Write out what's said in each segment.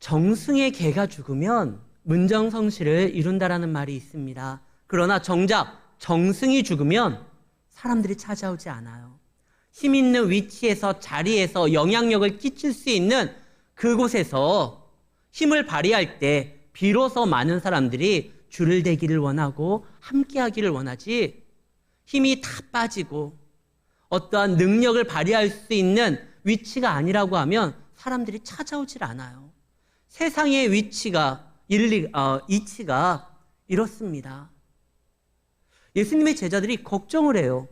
정승의 개가 죽으면 문정성시를 이룬다라는 말이 있습니다. 그러나 정작 정승이 죽으면 사람들이 찾아오지 않아요. 힘 있는 위치에서, 자리에서 영향력을 끼칠 수 있는 그곳에서 힘을 발휘할 때 비로소 많은 사람들이 줄을 대기를 원하고 함께하기를 원하지, 힘이 다 빠지고 어떠한 능력을 발휘할 수 있는 위치가 아니라고 하면 사람들이 찾아오질 않아요. 세상의 이치가 이렇습니다. 예수님의 제자들이 걱정을 해요.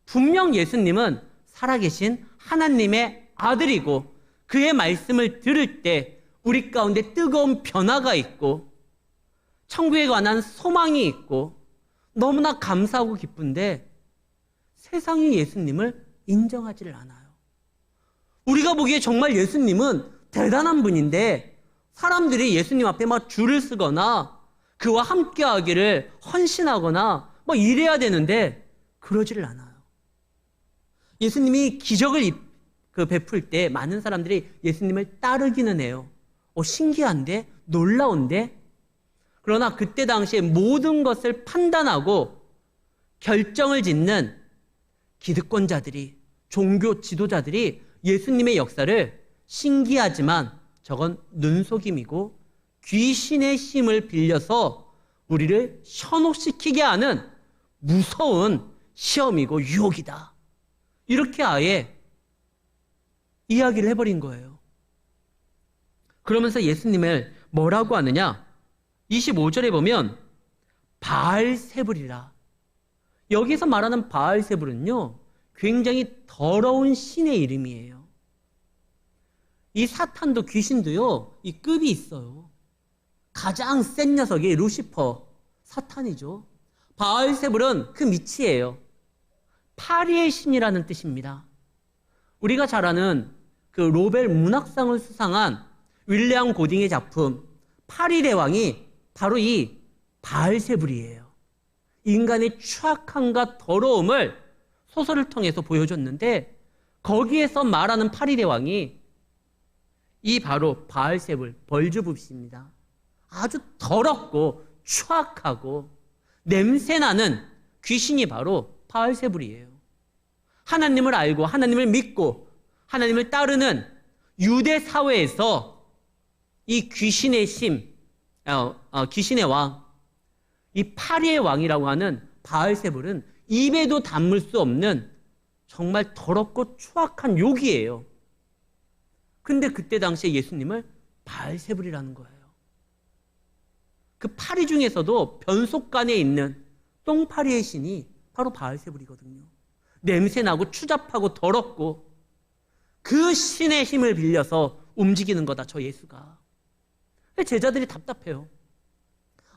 분명 예수님은 살아계신 하나님의 아들이고 그의 말씀을 들을 때 우리 가운데 뜨거운 변화가 있고 천국에 관한 소망이 있고 너무나 감사하고 기쁜데 세상이 예수님을 인정하지를 않아요. 우리가 보기에 정말 예수님은 대단한 분인데 사람들이 예수님 앞에 막 줄을 서거나 그와 함께하기를 헌신하거나 막 이래야 되는데 그러지를 않아요. 예수님이 기적을 베풀 때 많은 사람들이 예수님을 따르기는 해요. 신기한데? 놀라운데? 그러나 그때 당시에 모든 것을 판단하고 결정을 짓는 기득권자들이, 종교 지도자들이 예수님의 역사를 신기하지만 저건 눈속임이고 귀신의 힘을 빌려서 우리를 현혹시키게 하는 무서운 시험이고 유혹이다. 이렇게 아예 이야기를 해버린 거예요. 그러면서 예수님을 뭐라고 하느냐? 25절에 보면 바알세불이라. 여기서 말하는 바알세불은요, 굉장히 더러운 신의 이름이에요. 이 사탄도 귀신도요, 이 급이 있어요. 가장 센 녀석이 루시퍼, 사탄이죠. 바알세불은 그 밑이에요. 파리의 신이라는 뜻입니다. 우리가 잘 아는 그 로벨 문학상을 수상한 윌리엄 고딩의 작품 파리 대왕이 바로 이 바알세불이에요. 인간의 추악함과 더러움을 소설을 통해서 보여줬는데 거기에서 말하는 파리 대왕이 이 바로 바알세불, 벌주부입니다. 아주 더럽고 추악하고 냄새나는 귀신이 바로 바알세불이에요. 하나님을 알고 하나님을 믿고 하나님을 따르는 유대 사회에서 이 귀신의 귀신의 왕, 이 파리의 왕이라고 하는 바알세불은 입에도 담을 수 없는 정말 더럽고 추악한 욕이에요. 근데 그때 당시에 예수님을 바알세불이라는 거예요. 그 파리 중에서도 변속간에 있는 똥파리의 신이 바로 바알세불이거든요. 냄새나고 추잡하고 더럽고 그 신의 힘을 빌려서 움직이는 거다, 저 예수가. 제자들이 답답해요.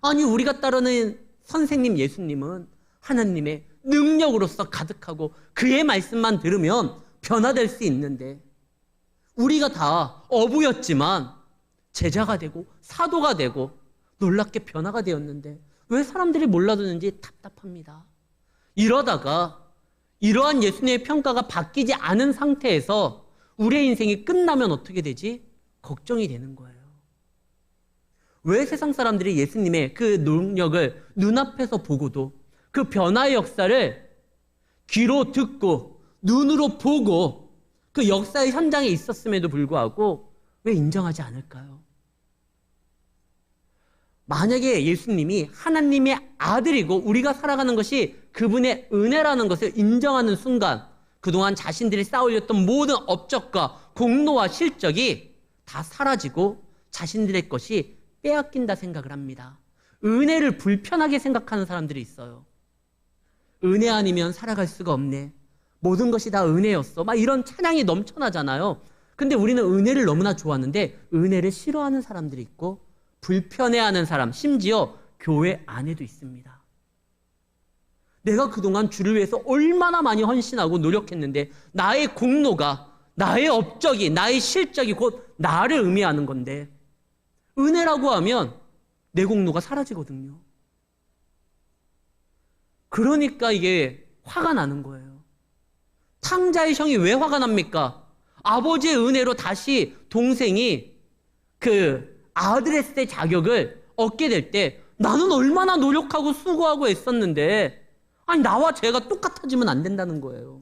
아니, 우리가 따르는 선생님 예수님은 하나님의 능력으로서 가득하고 그의 말씀만 들으면 변화될 수 있는데 우리가 다 어부였지만 제자가 되고 사도가 되고 놀랍게 변화가 되었는데 왜 사람들이 몰라듣는지 답답합니다. 이러다가 이러한 예수님의 평가가 바뀌지 않은 상태에서 우리의 인생이 끝나면 어떻게 되지? 걱정이 되는 거예요. 왜 세상 사람들이 예수님의 그 능력을 눈앞에서 보고도 그 변화의 역사를 귀로 듣고 눈으로 보고 그 역사의 현장에 있었음에도 불구하고 왜 인정하지 않을까요? 만약에 예수님이 하나님의 아들이고 우리가 살아가는 것이 그분의 은혜라는 것을 인정하는 순간 그동안 자신들이 쌓아올렸던 모든 업적과 공로와 실적이 다 사라지고 자신들의 것이 빼앗긴다 생각을 합니다. 은혜를 불편하게 생각하는 사람들이 있어요. 은혜 아니면 살아갈 수가 없네. 모든 것이 다 은혜였어. 막 이런 찬양이 넘쳐나잖아요. 근데 우리는 은혜를 너무나 좋아하는데 은혜를 싫어하는 사람들이 있고 불편해하는 사람, 심지어 교회 안에도 있습니다. 내가 그동안 주를 위해서 얼마나 많이 헌신하고 노력했는데 나의 공로가, 나의 업적이, 나의 실적이 곧 나를 의미하는 건데 은혜라고 하면 내 공로가 사라지거든요. 그러니까 이게 화가 나는 거예요. 탕자의 형이 왜 화가 납니까? 아버지의 은혜로 다시 동생이 그 아들의 자격을 얻게 될 때 나는 얼마나 노력하고 수고하고 애썼는데 아니 나와 쟤가 똑같아지면 안 된다는 거예요.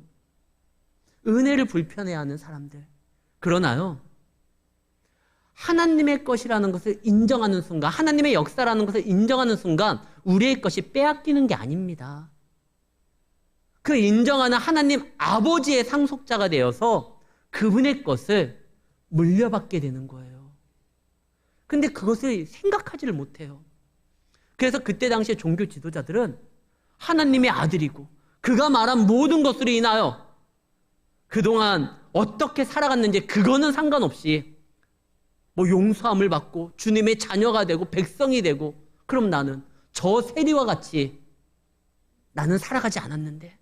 은혜를 불편해하는 사람들. 그러나요, 하나님의 것이라는 것을 인정하는 순간, 하나님의 역사라는 것을 인정하는 순간 우리의 것이 빼앗기는 게 아닙니다. 그 인정하는 하나님 아버지의 상속자가 되어서 그분의 것을 물려받게 되는 거예요. 근데 그것을 생각하지를 못해요. 그래서 그때 당시에 종교 지도자들은 하나님의 아들이고 그가 말한 모든 것으로 인하여 그동안 어떻게 살아갔는지 그거는 상관없이 뭐 용서함을 받고 주님의 자녀가 되고 백성이 되고 그럼 나는 저 세리와 같이 나는 살아가지 않았는데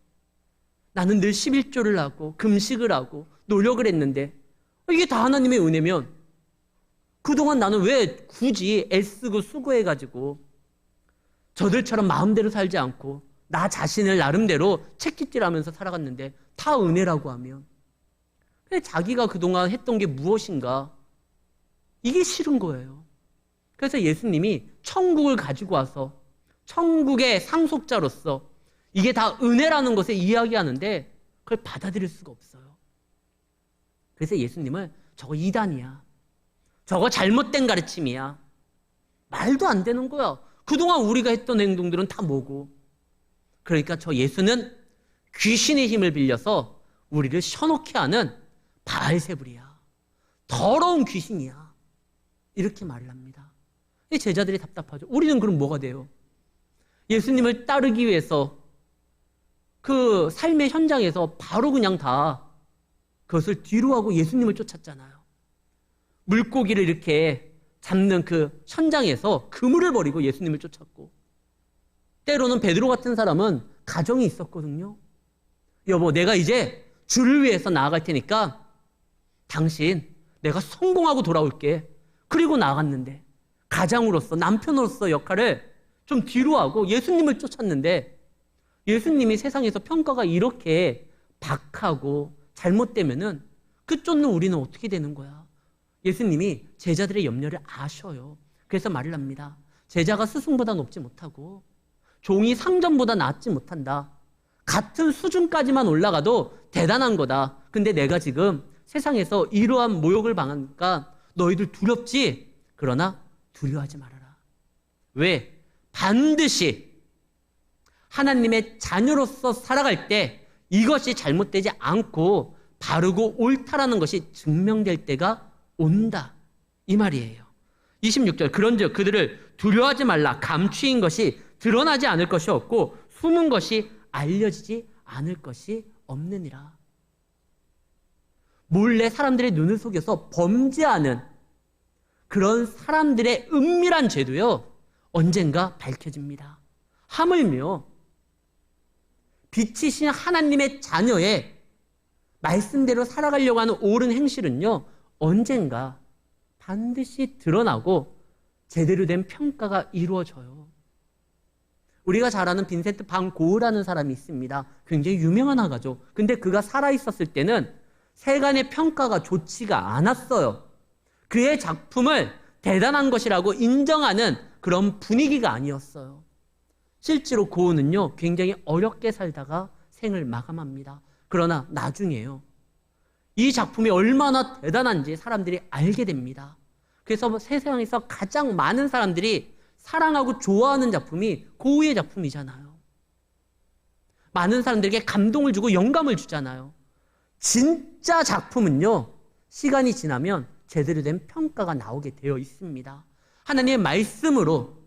나는 늘 11조를 하고 금식을 하고 노력을 했는데 이게 다 하나님의 은혜면 그동안 나는 왜 굳이 애쓰고 수고해가지고 저들처럼 마음대로 살지 않고 나 자신을 나름대로 채찍질하면서 살아갔는데 다 은혜라고 하면 자기가 그동안 했던 게 무엇인가 이게 싫은 거예요. 그래서 예수님이 천국을 가지고 와서 천국의 상속자로서 이게 다 은혜라는 것을 이야기하는데 그걸 받아들일 수가 없어요. 그래서 예수님은 저거 이단이야. 저거 잘못된 가르침이야. 말도 안 되는 거야. 그동안 우리가 했던 행동들은 다 뭐고. 그러니까 저 예수는 귀신의 힘을 빌려서 우리를 셔놓게 하는 바알세불이야. 더러운 귀신이야. 이렇게 말을 합니다. 이 제자들이 답답하죠. 우리는 그럼 뭐가 돼요? 예수님을 따르기 위해서 그 삶의 현장에서 바로 그냥 다 그것을 뒤로하고 예수님을 쫓았잖아요. 물고기를 이렇게 잡는 그 현장에서 그물을 버리고 예수님을 쫓았고 때로는 베드로 같은 사람은 가정이 있었거든요. 여보, 내가 이제 주를 위해서 나아갈 테니까 당신 내가 성공하고 돌아올게. 그리고 나갔는데 가장으로서 남편으로서 역할을 좀 뒤로하고 예수님을 쫓았는데 예수님이 세상에서 평가가 이렇게 박하고 잘못되면은 그 쫓는 우리는 어떻게 되는 거야? 예수님이 제자들의 염려를 아셔요. 그래서 말을 합니다. 제자가 스승보다 높지 못하고 종이 상전보다 낫지 못한다. 같은 수준까지만 올라가도 대단한 거다. 근데 내가 지금 세상에서 이러한 모욕을 당하니까 너희들 두렵지? 그러나 두려워하지 말아라. 왜? 반드시 하나님의 자녀로서 살아갈 때 이것이 잘못되지 않고 바르고 옳다라는 것이 증명될 때가 온다. 이 말이에요. 26절 그런즉 그들을 두려워하지 말라. 감추인 것이 드러나지 않을 것이 없고 숨은 것이 알려지지 않을 것이 없느니라. 몰래 사람들의 눈을 속여서 범죄하는 그런 사람들의 은밀한 죄도요 언젠가 밝혀집니다. 하물며 빛이신 하나님의 자녀의 말씀대로 살아가려고 하는 옳은 행실은요 언젠가 반드시 드러나고 제대로 된 평가가 이루어져요. 우리가 잘 아는 빈센트 반 고흐라는 사람이 있습니다. 굉장히 유명한 화가죠. 근데 그가 살아있었을 때는 세간의 평가가 좋지가 않았어요. 그의 작품을 대단한 것이라고 인정하는 그런 분위기가 아니었어요. 실제로 고흐는요 굉장히 어렵게 살다가 생을 마감합니다. 그러나 나중에요 이 작품이 얼마나 대단한지 사람들이 알게 됩니다. 그래서 세상에서 가장 많은 사람들이 사랑하고 좋아하는 작품이 고흐의 작품이잖아요. 많은 사람들에게 감동을 주고 영감을 주잖아요. 진짜 작품은요 시간이 지나면 제대로 된 평가가 나오게 되어 있습니다. 하나님의 말씀으로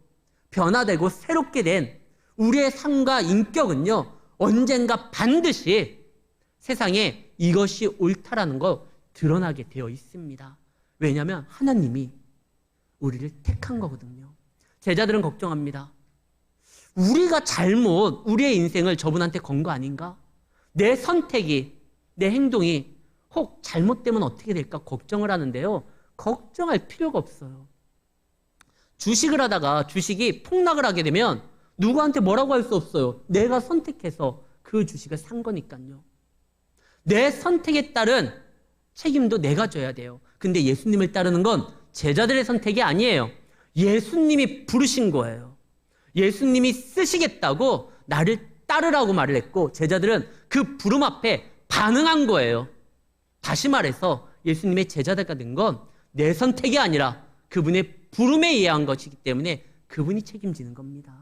변화되고 새롭게 된 우리의 삶과 인격은요 언젠가 반드시 세상에 이것이 옳다라는 거 드러나게 되어 있습니다. 왜냐하면 하나님이 우리를 택한 거거든요. 제자들은 걱정합니다. 우리가 잘못 우리의 인생을 저분한테 건 거 아닌가? 내 선택이 내 행동이 혹 잘못되면 어떻게 될까 걱정을 하는데요. 걱정할 필요가 없어요. 주식을 하다가 주식이 폭락을 하게 되면 누구한테 뭐라고 할 수 없어요. 내가 선택해서 그 주식을 산 거니까요. 내 선택에 따른 책임도 내가 져야 돼요. 근데 예수님을 따르는 건 제자들의 선택이 아니에요. 예수님이 부르신 거예요. 예수님이 쓰시겠다고 나를 따르라고 말을 했고 제자들은 그 부름 앞에 반응한 거예요. 다시 말해서 예수님의 제자가 된 건 내 선택이 아니라 그분의 부름에 의한 것이기 때문에 그분이 책임지는 겁니다.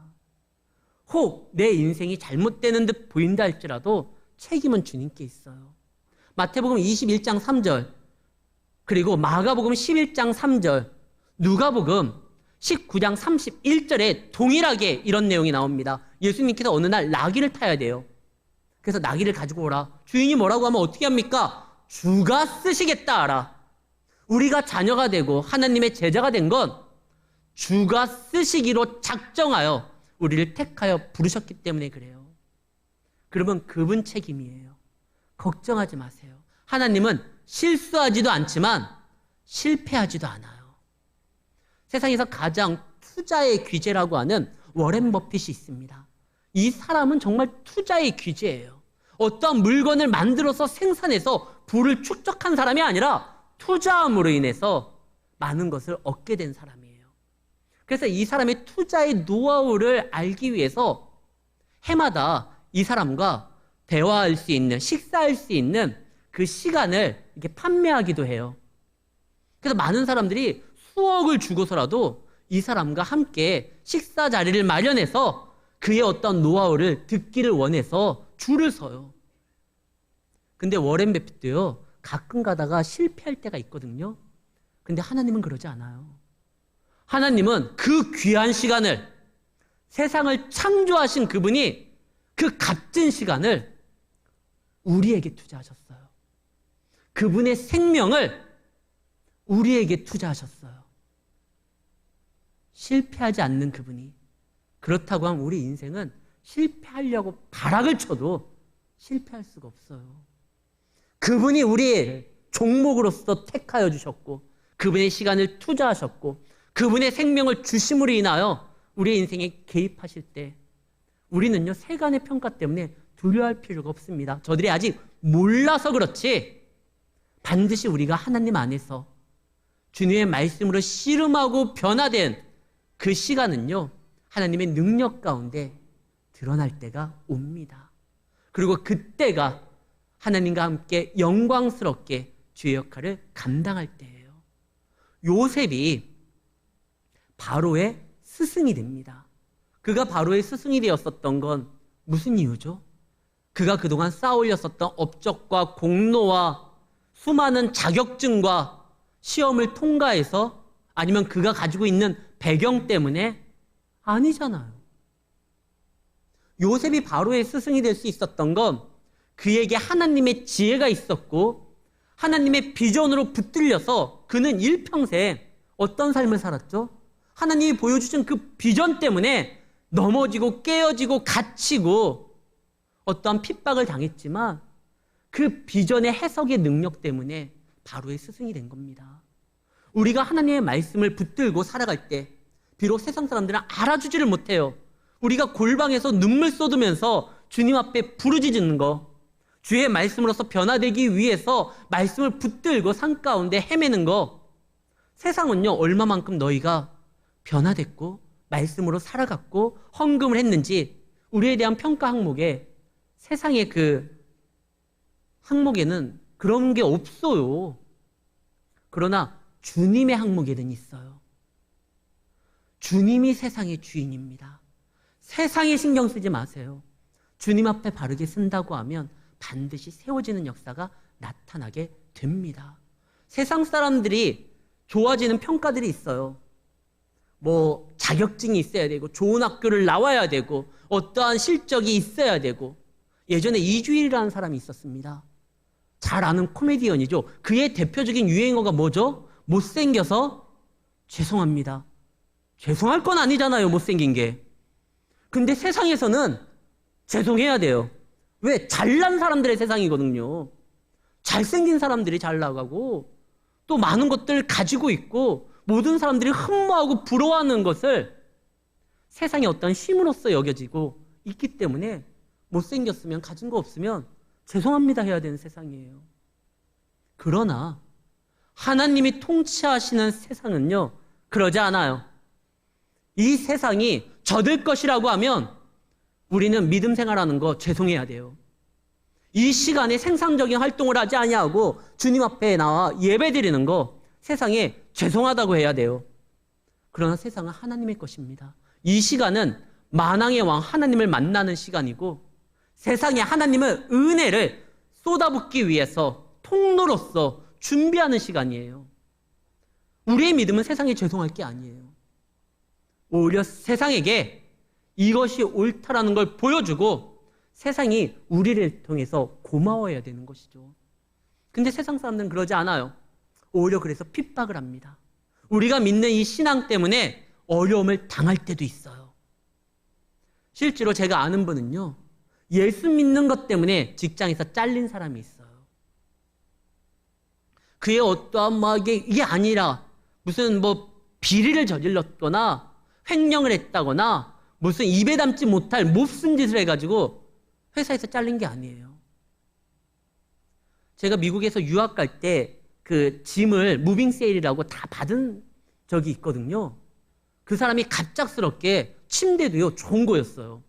혹 내 인생이 잘못되는 듯 보인다 할지라도 책임은 주님께 있어요. 마태복음 21장 3절, 그리고 마가복음 11장 3절, 누가복음 19장 31절에 동일하게 이런 내용이 나옵니다. 예수님께서 어느 날 나귀를 타야 돼요. 그래서 나귀를 가지고 오라. 주인이 뭐라고 하면 어떻게 합니까? 주가 쓰시겠다 하라. 우리가 자녀가 되고 하나님의 제자가 된 건 주가 쓰시기로 작정하여 우리를 택하여 부르셨기 때문에 그래요. 그러면 그분 책임이에요. 걱정하지 마세요. 하나님은 실수하지도 않지만 실패하지도 않아요. 세상에서 가장 투자의 귀재라고 하는 워렌 버핏이 있습니다. 이 사람은 정말 투자의 귀재예요. 어떠한 물건을 만들어서 생산해서 부를 축적한 사람이 아니라 투자함으로 인해서 많은 것을 얻게 된 사람이에요. 그래서 이 사람의 투자의 노하우를 알기 위해서 해마다 이 사람과 대화할 수 있는, 식사할 수 있는 그 시간을 이렇게 판매하기도 해요. 그래서 많은 사람들이 수억을 주고서라도 이 사람과 함께 식사 자리를 마련해서 그의 어떤 노하우를 듣기를 원해서 줄을 서요. 근데 워렌 버핏도요, 가끔 가다가 실패할 때가 있거든요. 근데 하나님은 그러지 않아요. 하나님은 그 귀한 시간을, 세상을 창조하신 그분이 그 값진 시간을 우리에게 투자하셨어요. 그분의 생명을 우리에게 투자하셨어요. 실패하지 않는 그분이. 그렇다고 하면 우리 인생은 실패하려고 발악을 쳐도 실패할 수가 없어요. 그분이 우리의 종목으로서 택하여 주셨고 그분의 시간을 투자하셨고 그분의 생명을 주심으로 인하여 우리의 인생에 개입하실 때 우리는요, 세간의 평가 때문에 두려워할 필요가 없습니다. 저들이 아직 몰라서 그렇지 반드시 우리가 하나님 안에서 주님의 말씀으로 씨름하고 변화된 그 시간은요, 하나님의 능력 가운데 드러날 때가 옵니다. 그리고 그때가 하나님과 함께 영광스럽게 주의 역할을 감당할 때예요. 요셉이 바로의 스승이 됩니다. 그가 바로의 스승이 되었었던 건 무슨 이유죠? 그가 그동안 쌓아올렸었던 업적과 공로와 수많은 자격증과 시험을 통과해서 아니면 그가 가지고 있는 배경 때문에 아니잖아요. 요셉이 바로의 스승이 될 수 있었던 건 그에게 하나님의 지혜가 있었고 하나님의 비전으로 붙들려서 그는 일평생 어떤 삶을 살았죠? 하나님이 보여주신 그 비전 때문에 넘어지고 깨어지고 갇히고 어떠한 핍박을 당했지만 그 비전의 해석의 능력 때문에 바로의 스승이 된 겁니다. 우리가 하나님의 말씀을 붙들고 살아갈 때 비록 세상 사람들은 알아주지를 못해요. 우리가 골방에서 눈물 쏟으면서 주님 앞에 부르짖는 거, 주의 말씀으로서 변화되기 위해서 말씀을 붙들고 산 가운데 헤매는 거, 세상은요 얼마만큼 너희가 변화됐고 말씀으로 살아갔고 헌금을 했는지 우리에 대한 평가 항목에 세상의 그 항목에는 그런 게 없어요. 그러나 주님의 항목에는 있어요. 주님이 세상의 주인입니다. 세상에 신경 쓰지 마세요. 주님 앞에 바르게 쓴다고 하면 반드시 세워지는 역사가 나타나게 됩니다. 세상 사람들이 좋아지는 평가들이 있어요. 뭐 자격증이 있어야 되고 좋은 학교를 나와야 되고 어떠한 실적이 있어야 되고. 예전에 이주일이라는 사람이 있었습니다. 잘 아는 코미디언이죠. 그의 대표적인 유행어가 뭐죠? 못생겨서 죄송합니다. 죄송할 건 아니잖아요, 못생긴 게. 근데 세상에서는 죄송해야 돼요. 왜? 잘난 사람들의 세상이거든요. 잘생긴 사람들이 잘 나가고 또 많은 것들 가지고 있고 모든 사람들이 흠모하고 부러워하는 것을 세상의 어떤 힘으로써 여겨지고 있기 때문에 못생겼으면 가진 거 없으면 죄송합니다 해야 되는 세상이에요. 그러나 하나님이 통치하시는 세상은요, 그러지 않아요. 이 세상이 저들 것이라고 하면 우리는 믿음 생활하는 거 죄송해야 돼요. 이 시간에 생산적인 활동을 하지 아니하고 주님 앞에 나와 예배드리는 거 세상에 죄송하다고 해야 돼요. 그러나 세상은 하나님의 것입니다. 이 시간은 만왕의 왕 하나님을 만나는 시간이고 세상에 하나님의 은혜를 쏟아붓기 위해서 통로로서 준비하는 시간이에요. 우리의 믿음은 세상에 죄송할 게 아니에요. 오히려 세상에게 이것이 옳다라는 걸 보여주고 세상이 우리를 통해서 고마워해야 되는 것이죠. 근데 세상 사람들은 그러지 않아요. 오히려 그래서 핍박을 합니다. 우리가 믿는 이 신앙 때문에 어려움을 당할 때도 있어요. 실제로 제가 아는 분은요, 예수 믿는 것 때문에 직장에서 잘린 사람이 있어요. 그의 어떠한 이게 아니라 무슨 비리를 저질렀거나 횡령을 했다거나 무슨 입에 담지 못할 몹쓸 짓을 해가지고 회사에서 잘린 게 아니에요. 제가 미국에서 유학 갈 때 그 짐을 무빙 세일이라고 다 받은 적이 있거든요. 그 사람이 갑작스럽게 침대도요, 좋은 거였어요.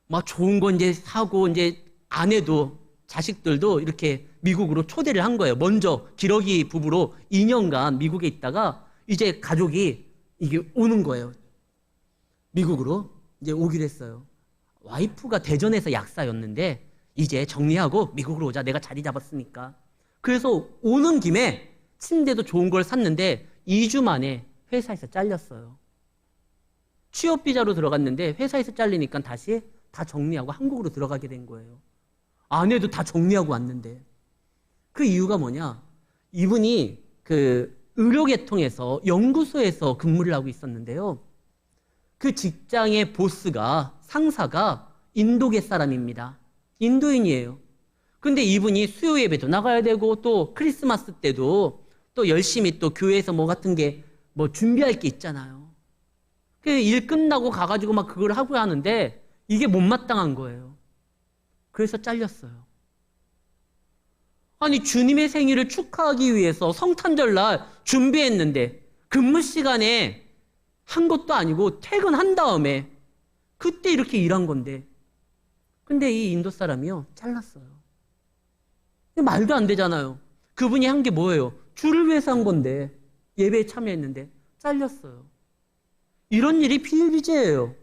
막 좋은 거 이제 사고 이제 아내도 자식들도 이렇게 미국으로 초대를 한 거예요. 먼저 기러기 부부로 2년간 미국에 있다가 이제 가족이 이게 오는 거예요. 미국으로 이제 오기로 했어요. 와이프가 대전에서 약사였는데 이제 정리하고 미국으로 오자. 내가 자리 잡았으니까. 그래서 오는 김에 침대도 좋은 걸 샀는데 2주 만에 회사에서 잘렸어요. 취업 비자로 들어갔는데 회사에서 잘리니까 다시 다 정리하고 한국으로 들어가게 된 거예요. 아내도 다 정리하고 왔는데. 그 이유가 뭐냐? 이분이 그 의료계통에서 연구소에서 근무를 하고 있었는데요. 그 직장의 보스가, 상사가 인도계 사람입니다. 인도인이에요. 근데 이분이 수요 예배도 나가야 되고 또 크리스마스 때도 또 열심히 또 교회에서 같은 게 준비할 게 있잖아요. 그 일 끝나고 가가지고 막 그걸 하고 하는데 이게 못마땅한 거예요. 그래서 잘렸어요. 아니, 주님의 생일을 축하하기 위해서 성탄절날 준비했는데 근무 시간에 한 것도 아니고 퇴근한 다음에 그때 이렇게 일한 건데 근데 이 인도 사람이요, 잘랐어요. 말도 안 되잖아요. 그분이 한 게 뭐예요? 주를 위해서 한 건데 예배에 참여했는데 잘렸어요. 이런 일이 비일비재예요.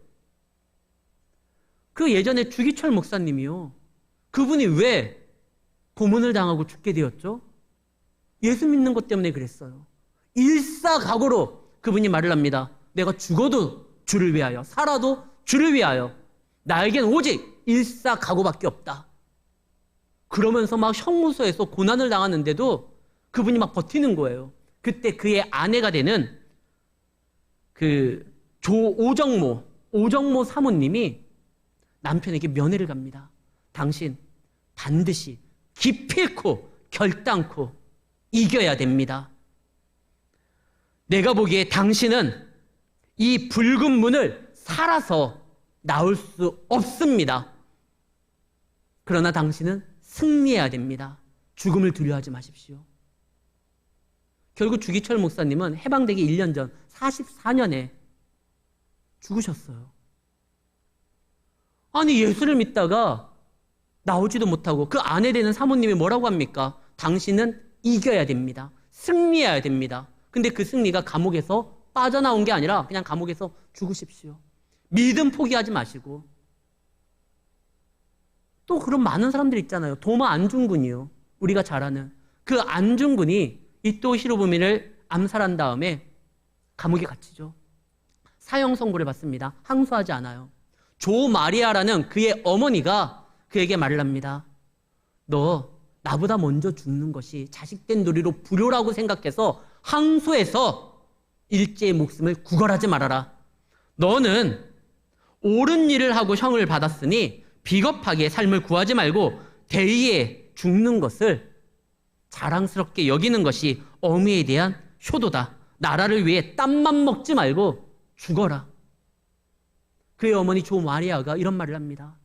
그 예전에 주기철 목사님이요, 그분이 왜 고문을 당하고 죽게 되었죠? 예수 믿는 것 때문에 그랬어요. 일사각오로 그분이 말을 합니다. 내가 죽어도 주를 위하여, 살아도 주를 위하여, 나에겐 오직 일사각오밖에 없다. 그러면서 막 형무소에서 고난을 당하는데도 그분이 막 버티는 거예요. 그때 그의 아내가 되는 그 오정모 사모님이 남편에게 면회를 갑니다. 당신 반드시 기필코 결단코 이겨야 됩니다. 내가 보기에 당신은 이 붉은 문을 살아서 나올 수 없습니다. 그러나 당신은 승리해야 됩니다. 죽음을 두려워하지 마십시오. 결국 주기철 목사님은 해방되기 1년 전 44년에 죽으셨어요. 아니, 예수를 믿다가 나오지도 못하고 그 아내 되는 사모님이 뭐라고 합니까? 당신은 이겨야 됩니다. 승리해야 됩니다. 근데 그 승리가 감옥에서 빠져나온 게 아니라 그냥 감옥에서 죽으십시오. 믿음 포기하지 마시고. 또 그런 많은 사람들 있잖아요. 도마 안중근이요. 우리가 잘 아는. 그 안중근이 이토 히로부미를 암살한 다음에 감옥에 갇히죠. 사형 선고를 받습니다. 항소하지 않아요. 조 마리아라는 그의 어머니가 그에게 말을 합니다. 너 나보다 먼저 죽는 것이 자식된 도리로 불효라고 생각해서 항소해서 일제의 목숨을 구걸하지 말아라. 너는 옳은 일을 하고 형을 받았으니 비겁하게 삶을 구하지 말고 대의에 죽는 것을 자랑스럽게 여기는 것이 어미에 대한 효도다. 나라를 위해 땀만 먹지 말고 죽어라. 그의 어머니 조 마리아가 이런 말을 합니다.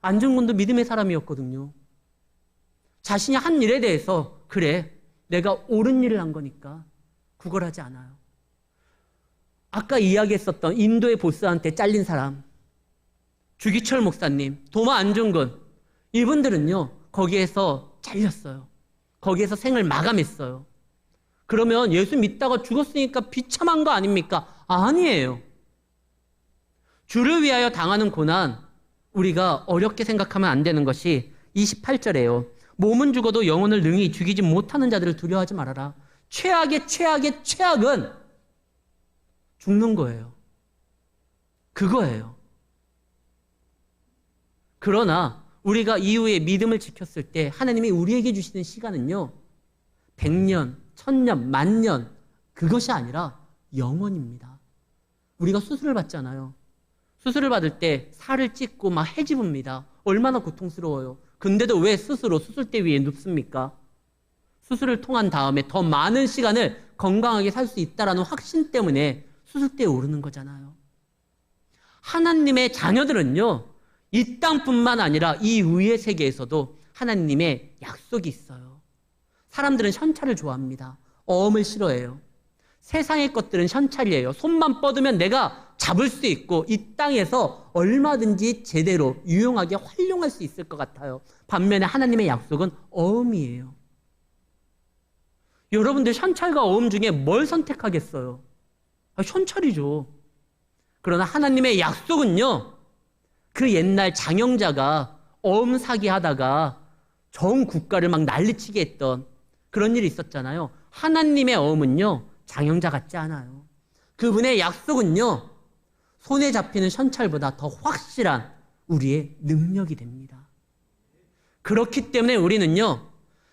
안중근도 믿음의 사람이었거든요. 자신이 한 일에 대해서 그래, 내가 옳은 일을 한 거니까 구걸하지 않아요. 아까 이야기했었던 인도의 보스한테 잘린 사람, 주기철 목사님, 도마 안중근, 이분들은요, 거기에서 잘렸어요. 거기에서 생을 마감했어요. 그러면 예수 믿다가 죽었으니까 비참한 거 아닙니까? 아니에요. 주를 위하여 당하는 고난, 우리가 어렵게 생각하면 안 되는 것이 28절에요. 몸은 죽어도 영혼을 능히 죽이지 못하는 자들을 두려워하지 말아라. 최악의 최악은 죽는 거예요. 그거예요. 그러나 우리가 이후에 믿음을 지켰을 때 하나님이 우리에게 주시는 시간은요, 100년, 1000년, 10,000년, 그것이 아니라 영원입니다. 우리가 수술을 받잖아요. 수술을 받을 때 살을 찢고 막 해집습니다. 얼마나 고통스러워요. 근데도 왜 스스로 수술대 위에 눕습니까? 수술을 통한 다음에 더 많은 시간을 건강하게 살 수 있다는 확신 때문에 수술대에 오르는 거잖아요. 하나님의 자녀들은요, 이 땅뿐만 아니라 이 위의 세계에서도 하나님의 약속이 있어요. 사람들은 현찰을 좋아합니다. 어음을 싫어해요. 세상의 것들은 현찰이에요. 손만 뻗으면 내가 잡을 수 있고 이 땅에서 얼마든지 제대로 유용하게 활용할 수 있을 것 같아요. 반면에 하나님의 약속은 어음이에요. 여러분들 현찰과 어음 중에 뭘 선택하겠어요? 현찰이죠. 그러나 하나님의 약속은요, 그 옛날 장영자가 어음 사기하다가 전 국가를 막 난리치게 했던 그런 일이 있었잖아요. 하나님의 어음은요, 장영자 같지 않아요. 그분의 약속은요, 손에 잡히는 현찰보다 더 확실한 우리의 능력이 됩니다. 그렇기 때문에 우리는요,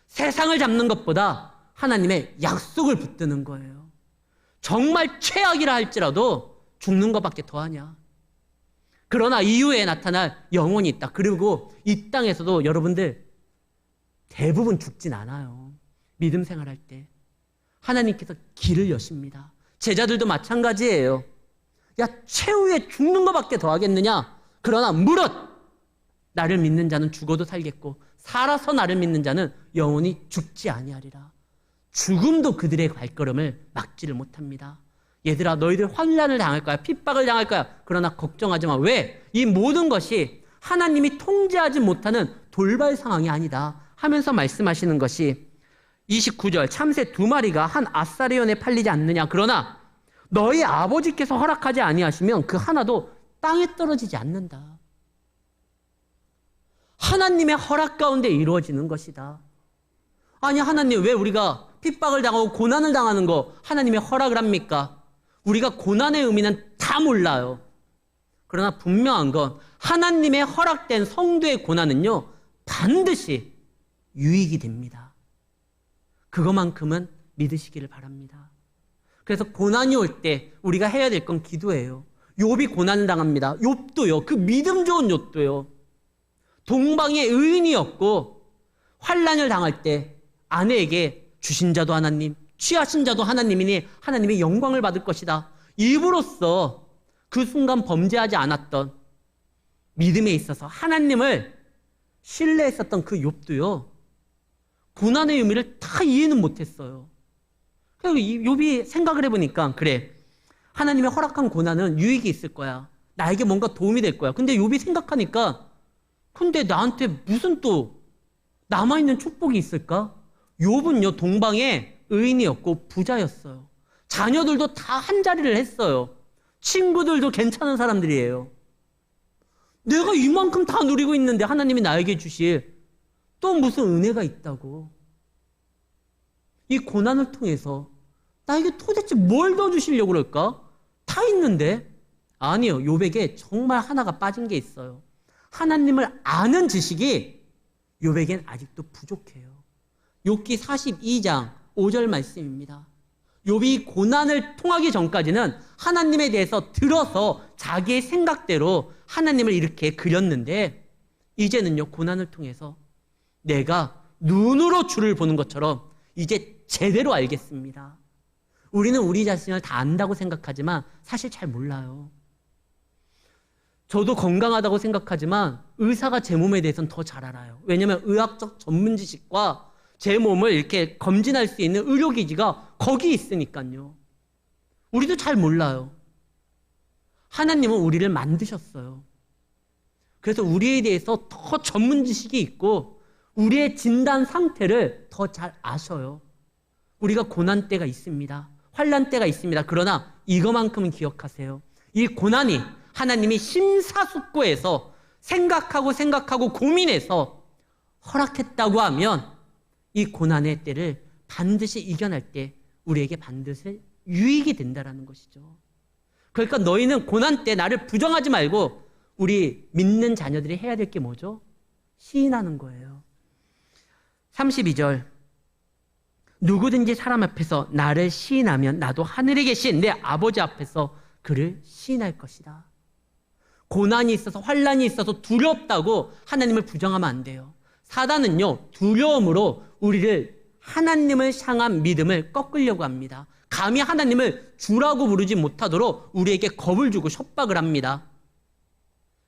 세상을 잡는 것보다 하나님의 약속을 붙드는 거예요. 정말 최악이라 할지라도 죽는 것밖에 더하냐. 그러나 이후에 나타날 영혼이 있다. 그리고 이 땅에서도 여러분들 대부분 죽진 않아요. 믿음 생활할 때 하나님께서 길을 여십니다. 제자들도 마찬가지예요. 야, 최후에 죽는 것밖에 더 하겠느냐? 그러나 무릇 나를 믿는 자는 죽어도 살겠고 살아서 나를 믿는 자는 영원히 죽지 아니하리라. 죽음도 그들의 발걸음을 막지를 못합니다. 얘들아, 너희들 환난을 당할 거야. 핍박을 당할 거야. 그러나 걱정하지 마. 왜? 이 모든 것이 하나님이 통제하지 못하는 돌발 상황이 아니다 하면서 말씀하시는 것이 29절, 참새 2마리가 한 아사리온에 팔리지 않느냐. 그러나 너희 아버지께서 허락하지 아니하시면 그 하나도 땅에 떨어지지 않는다. 하나님의 허락 가운데 이루어지는 것이다. 아니, 하나님, 왜 우리가 핍박을 당하고 고난을 당하는 거 하나님의 허락을 합니까? 우리가 고난의 의미는 다 몰라요. 그러나 분명한 건 하나님의 허락된 성도의 고난은요, 반드시 유익이 됩니다. 그것만큼은 믿으시기를 바랍니다. 그래서 고난이 올 때 우리가 해야 될 건 기도예요. 욥이 고난을 당합니다. 욥도요. 그 믿음 좋은 욥도요. 동방의 의인이었고 환난을 당할 때 아내에게 주신 자도 하나님, 취하신 자도 하나님이니 하나님의 영광을 받을 것이다. 입으로써 그 순간 범죄하지 않았던 믿음에 있어서 하나님을 신뢰했었던 그 욥도요. 고난의 의미를 다 이해는 못했어요. 그래서 욥이 생각을 해보니까 그래, 하나님의 허락한 고난은 유익이 있을 거야. 나에게 뭔가 도움이 될 거야. 근데 욥이 생각하니까 근데 나한테 무슨 또 남아있는 축복이 있을까? 욥은요, 동방의 의인이었고 부자였어요. 자녀들도 다 한 자리를 했어요. 친구들도 괜찮은 사람들이에요. 내가 이만큼 다 누리고 있는데 하나님이 나에게 주실 또 무슨 은혜가 있다고. 이 고난을 통해서 나에게 도대체 뭘 더 주시려고 그럴까? 다 있는데. 아니요, 욥에게 정말 하나가 빠진 게 있어요. 하나님을 아는 지식이 욥에겐 아직도 부족해요. 욥기 42장 5절 말씀입니다. 욥이 고난을 통하기 전까지는 하나님에 대해서 들어서 자기의 생각대로 하나님을 이렇게 그렸는데 이제는요, 고난을 통해서 내가 눈으로 주를 보는 것처럼 이제 제대로 알겠습니다. 우리는 우리 자신을 다 안다고 생각하지만 사실 잘 몰라요. 저도 건강하다고 생각하지만 의사가 제 몸에 대해서는 더 잘 알아요. 왜냐하면 의학적 전문 지식과 제 몸을 이렇게 검진할 수 있는 의료기기가 거기 있으니까요. 우리도 잘 몰라요. 하나님은 우리를 만드셨어요. 그래서 우리에 대해서 더 전문 지식이 있고 우리의 진단 상태를 더 잘 아셔요. 우리가 고난 때가 있습니다. 환난 때가 있습니다. 그러나 이거만큼은 기억하세요. 이 고난이 하나님이 심사숙고해서 생각하고 고민해서 허락했다고 하면 이 고난의 때를 반드시 이겨낼 때 우리에게 반드시 유익이 된다는 것이죠. 그러니까 너희는 고난 때 나를 부정하지 말고 우리 믿는 자녀들이 해야 될 게 뭐죠? 시인하는 거예요. 32절 누구든지 사람 앞에서 나를 시인하면 나도 하늘에 계신 내 아버지 앞에서 그를 시인할 것이다. 고난이 있어서 환난이 있어서 두렵다고 하나님을 부정하면 안 돼요. 사단은요 두려움으로 우리를 하나님을 향한 믿음을 꺾으려고 합니다. 감히 하나님을 주라고 부르지 못하도록 우리에게 겁을 주고 협박을 합니다.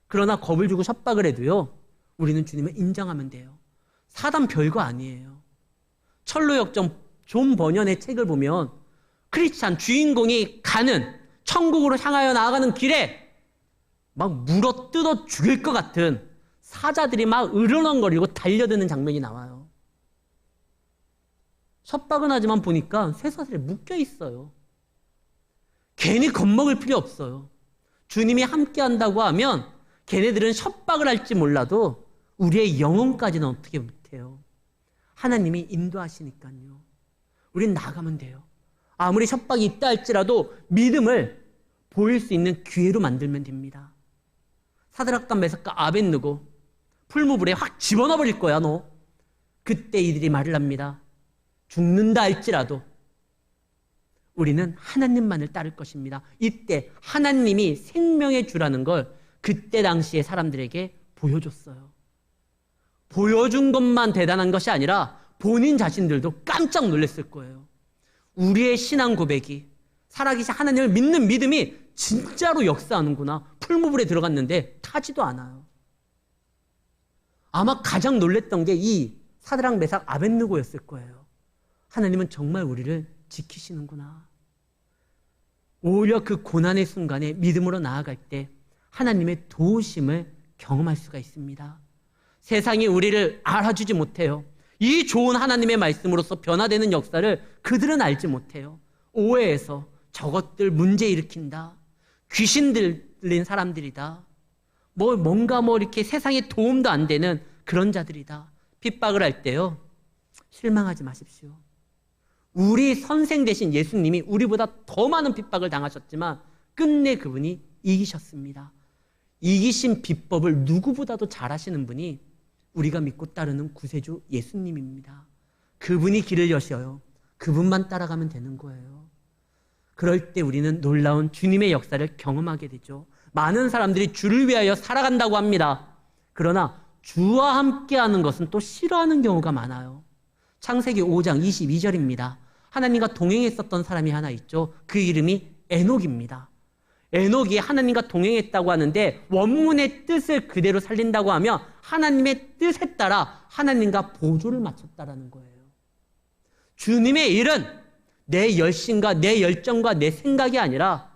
그러나 겁을 주고 협박을 해도요 우리는 주님을 인정하면 돼요. 사단 별거 아니에요. 철로역정 존 버년의 책을 보면 크리스찬 주인공이 가는 천국으로 향하여 나아가는 길에 막 물어 뜯어 죽일 것 같은 사자들이 막 으르렁거리고 달려드는 장면이 나와요. 협박은 하지만 보니까 쇠사슬에 묶여 있어요. 괜히 겁먹을 필요 없어요. 주님이 함께 한다고 하면 걔네들은 협박을 할지 몰라도 우리의 영혼까지는 어떻게 못해요. 하나님이 인도하시니까요. 우린 나가면 돼요. 아무리 협박이 있다 할지라도 믿음을 보일 수 있는 기회로 만들면 됩니다. 사드락과 메삭과 아벳느고 풀무불에 확 집어넣어버릴 거야 너. 그때 이들이 말을 합니다. 죽는다 할지라도 우리는 하나님만을 따를 것입니다. 이때 하나님이 생명의 주라는 걸 그때 당시에 사람들에게 보여줬어요. 보여준 것만 대단한 것이 아니라 본인 자신들도 깜짝 놀랐을 거예요. 우리의 신앙 고백이 살아계신 하나님을 믿는 믿음이 진짜로 역사하는구나. 풀무불에 들어갔는데 타지도 않아요. 아마 가장 놀랬던 게 이 사드락 메삭 아벳느고였을 거예요. 하나님은 정말 우리를 지키시는구나. 오히려 그 고난의 순간에 믿음으로 나아갈 때 하나님의 도우심을 경험할 수가 있습니다. 세상이 우리를 알아주지 못해요. 이 좋은 하나님의 말씀으로서 변화되는 역사를 그들은 알지 못해요. 오해해서 저것들 문제 일으킨다. 귀신 들린 사람들이다. 뭔가 이렇게 세상에 도움도 안 되는 그런 자들이다. 핍박을 할 때요. 실망하지 마십시오. 우리 선생 되신 예수님이 우리보다 더 많은 핍박을 당하셨지만 끝내 그분이 이기셨습니다. 이기신 비법을 누구보다도 잘 아시는 분이 우리가 믿고 따르는 구세주 예수님입니다. 그분이 길을 여셔요. 그분만 따라가면 되는 거예요. 그럴 때 우리는 놀라운 주님의 역사를 경험하게 되죠. 많은 사람들이 주를 위하여 살아간다고 합니다. 그러나 주와 함께하는 것은 또 싫어하는 경우가 많아요. 창세기 5장 22절입니다. 하나님과 동행했었던 사람이 하나 있죠. 그 이름이 에녹입니다. 에녹이 하나님과 동행했다고 하는데 원문의 뜻을 그대로 살린다고 하면 하나님의 뜻에 따라 하나님과 보조를 맞췄다라는 거예요. 주님의 일은 내 열심과 내 열정과 내 생각이 아니라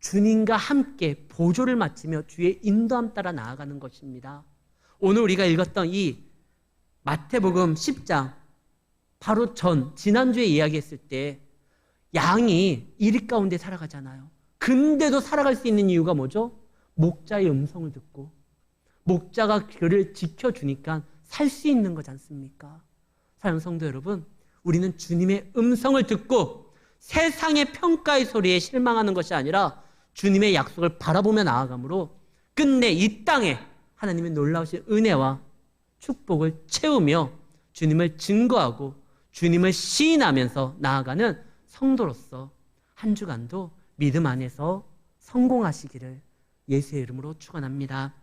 주님과 함께 보조를 맞추며 주의 인도함 따라 나아가는 것입니다. 오늘 우리가 읽었던 이 마태복음 10장 바로 지난주에 이야기했을 때 양이 이리 가운데 살아가잖아요. 근데도 살아갈 수 있는 이유가 뭐죠? 목자의 음성을 듣고 목자가 그를 지켜주니까 살 수 있는 거지 않습니까? 사랑하는 성도 여러분, 우리는 주님의 음성을 듣고 세상의 평가의 소리에 실망하는 것이 아니라 주님의 약속을 바라보며 나아가므로 끝내 이 땅에 하나님의 놀라우신 은혜와 축복을 채우며 주님을 증거하고 주님을 시인하면서 나아가는 성도로서 한 주간도 믿음 안에서 성공하시기를 예수의 이름으로 축원합니다.